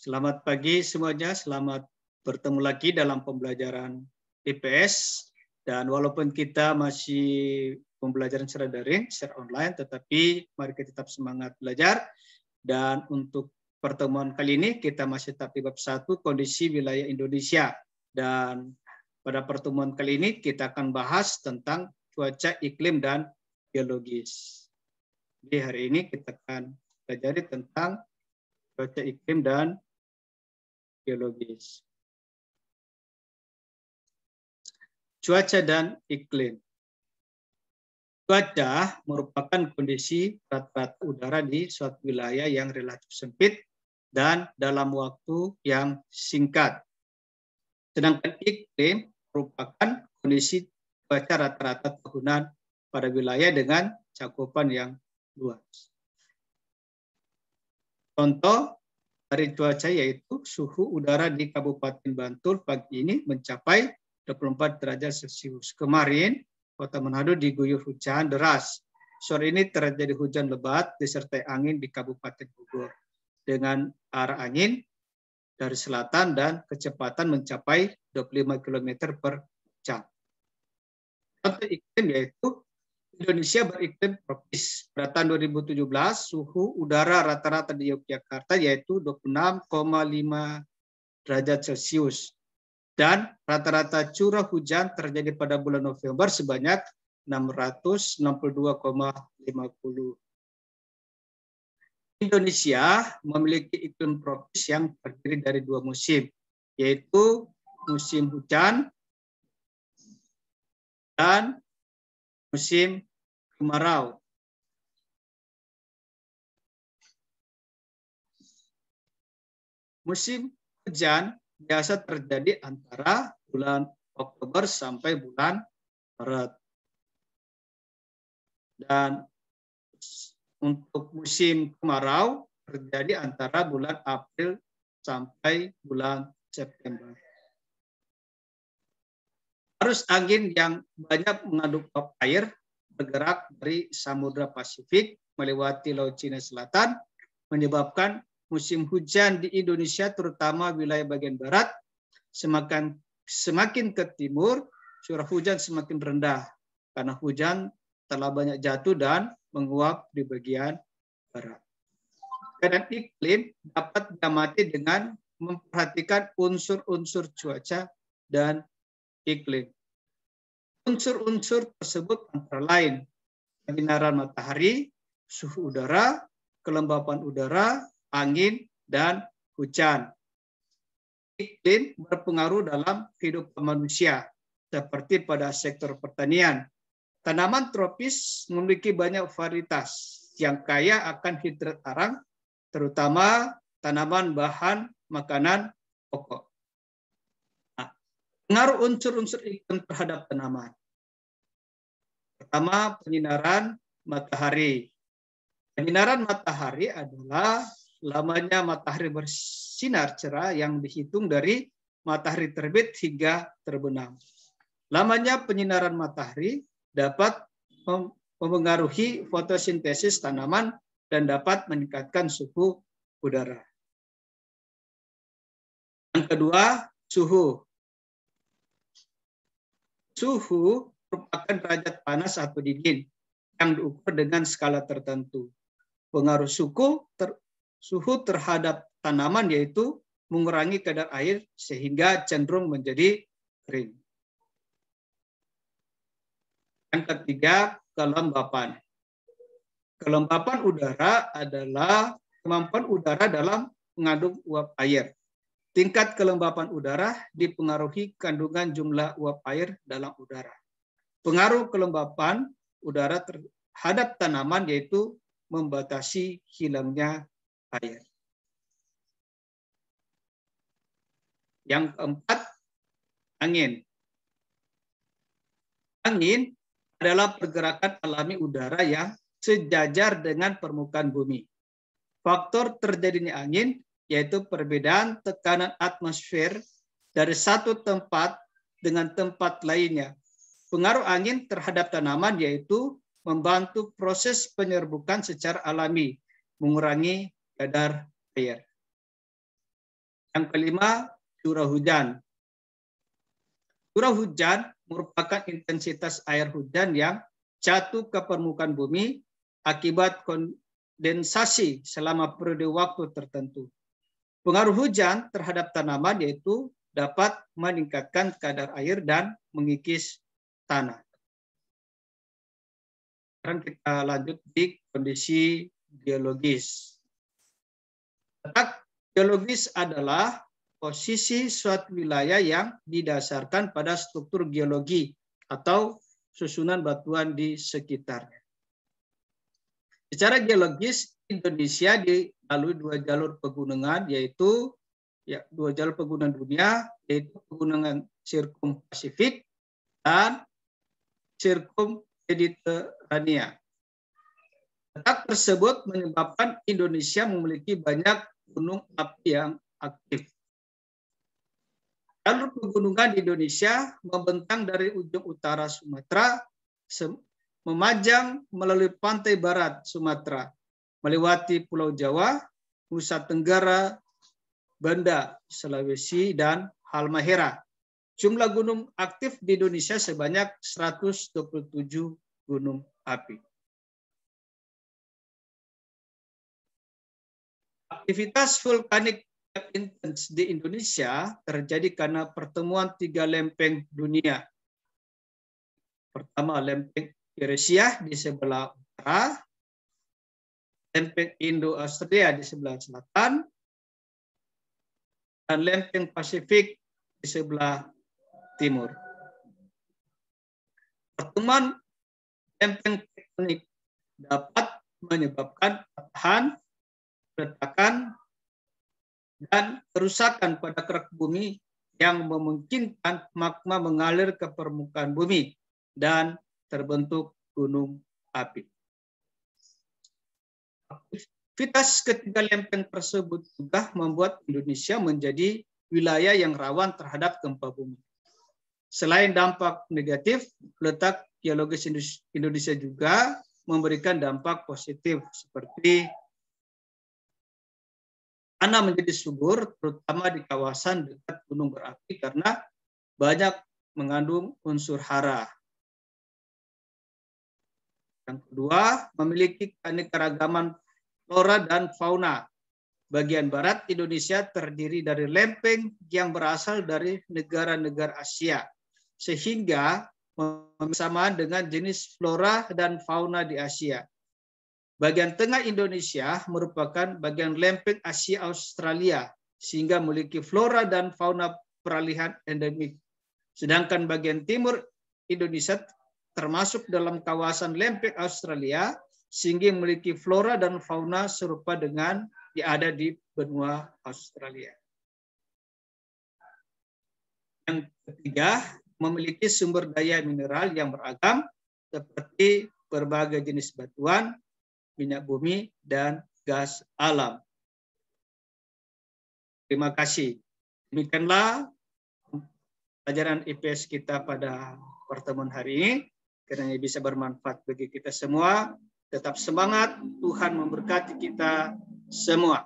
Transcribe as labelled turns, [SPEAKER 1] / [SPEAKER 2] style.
[SPEAKER 1] Selamat pagi semuanya, selamat bertemu lagi dalam pembelajaran IPS. Dan walaupun kita masih pembelajaran secara daring, secara online, tetapi mari kita tetap semangat belajar. Dan untuk pertemuan kali ini kita masih tetap di bab 1, kondisi wilayah Indonesia. Dan pada pertemuan kali ini kita akan bahas tentang cuaca, iklim, dan geologis. Jadi hari ini kita akan pelajari tentang cuaca, iklim, dan geologis. Cuaca dan iklim. Cuaca merupakan kondisi rata-rata udara di suatu wilayah yang relatif sempit dan dalam waktu yang singkat. Sedangkan iklim merupakan kondisi cuaca rata-rata tahunan pada wilayah dengan cakupan yang luas. Contoh dari cuaca yaitu suhu udara di Kabupaten Bantul pagi ini mencapai 24 derajat Celcius. Kemarin Kota Manado diguyur hujan deras. Sore ini terjadi hujan lebat disertai angin di Kabupaten Bogor dengan arah angin dari selatan dan kecepatan mencapai 25 km per jam. Contoh iklim yaitu Indonesia beriklim tropis. Pada tahun 2017, suhu udara rata-rata di Yogyakarta yaitu 26,5 derajat Celcius. Dan rata-rata curah hujan terjadi pada bulan November sebanyak 662,50. Indonesia memiliki iklim tropis yang terdiri dari 2 musim, yaitu musim hujan dan musim kemarau. Musim hujan biasa terjadi antara bulan Oktober sampai bulan Maret. Dan untuk musim kemarau terjadi antara bulan April sampai bulan September. Arus angin yang banyak mengandung uap air bergerak dari Samudra Pasifik melewati Laut Cina Selatan, menyebabkan musim hujan di Indonesia, terutama wilayah bagian barat, semakin ke timur, curah hujan semakin rendah karena hujan telah banyak jatuh dan menguap di bagian barat. Keadaan iklim dapat diamati dengan memperhatikan unsur-unsur cuaca dan iklim. Unsur-unsur tersebut antara lain penyinaran matahari, suhu udara, kelembapan udara, angin, dan hujan. Iklim berpengaruh dalam kehidupan manusia, seperti pada sektor pertanian. Tanaman tropis memiliki banyak varietas yang kaya akan hidrat arang, terutama tanaman bahan makanan pokok. Pengaruh unsur-unsur iklim terhadap tanaman. Pertama, penyinaran matahari. Penyinaran matahari adalah lamanya matahari bersinar cerah yang dihitung dari matahari terbit hingga terbenam. Lamanya penyinaran matahari dapat mempengaruhi fotosintesis tanaman dan dapat meningkatkan suhu udara. Yang kedua, suhu. Suhu merupakan derajat panas atau dingin yang diukur dengan skala tertentu. Pengaruh suhu terhadap tanaman yaitu mengurangi kadar air sehingga cenderung menjadi kering. Yang ketiga, kelembapan. Kelembapan udara adalah kemampuan udara dalam mengandung uap air. Tingkat kelembapan udara dipengaruhi kandungan jumlah uap air dalam udara. Pengaruh kelembapan udara terhadap tanaman yaitu membatasi hilangnya air. Yang keempat, angin. Angin adalah pergerakan alami udara yang sejajar dengan permukaan bumi. Faktor terjadinya angin yaitu perbedaan tekanan atmosfer dari satu tempat dengan tempat lainnya. Pengaruh angin terhadap tanaman yaitu membantu proses penyerbukan secara alami, mengurangi kadar air. Yang kelima, curah hujan. Curah hujan merupakan intensitas air hujan yang jatuh ke permukaan bumi akibat kondensasi selama periode waktu tertentu. Pengaruh hujan terhadap tanaman yaitu dapat meningkatkan kadar air dan mengikis tanah. Sekarang kita lanjut di kondisi geologis. Letak geologis adalah posisi suatu wilayah yang didasarkan pada struktur geologi atau susunan batuan di sekitarnya. Secara geologis, Indonesia dilalui dua jalur pegunungan, yaitu dua jalur pegunungan dunia, yaitu pegunungan Sirkum Pasifik dan Sirkum Mediterania. Letak tersebut menyebabkan Indonesia memiliki banyak gunung api yang aktif. Jalur pegunungan di Indonesia membentang dari ujung utara Sumatera, memanjang melalui pantai barat Sumatera, melewati Pulau Jawa, Nusa Tenggara, Banda, Sulawesi, dan Halmahera. Jumlah gunung aktif di Indonesia sebanyak 127 gunung api. Aktivitas vulkanik intens di Indonesia terjadi karena pertemuan tiga lempeng dunia. Pertama, lempeng Eurasia di sebelah utara, lempeng Indo-Australia di sebelah selatan, dan lempeng Pasifik di sebelah timur. Pertemuan lempeng tektonik dapat menyebabkan patahan, retakan, dan kerusakan pada kerak bumi yang memungkinkan magma mengalir ke permukaan bumi dan terbentuk gunung api. Aktivitas ketiga lempeng tersebut juga membuat Indonesia menjadi wilayah yang rawan terhadap gempa bumi. Selain dampak negatif, letak geologis Indonesia juga memberikan dampak positif seperti tanah menjadi subur, terutama di kawasan dekat gunung berapi karena banyak mengandung unsur hara. Yang kedua, memiliki keanekaragaman flora dan fauna. Bagian barat Indonesia terdiri dari lempeng yang berasal dari negara-negara Asia, sehingga bersamaan dengan jenis flora dan fauna di Asia. Bagian tengah Indonesia merupakan bagian lempeng Asia Australia, sehingga memiliki flora dan fauna peralihan endemik. Sedangkan bagian timur Indonesia termasuk dalam kawasan lempeng Australia, sehingga memiliki flora dan fauna serupa dengan yang ada di benua Australia. Yang ketiga, memiliki sumber daya mineral yang beragam, seperti berbagai jenis batuan, minyak bumi, dan gas alam. Terima kasih. Demikianlah pelajaran IPS kita pada pertemuan hari ini. Kiranya bisa bermanfaat bagi kita semua. Tetap semangat, Tuhan memberkati kita semua.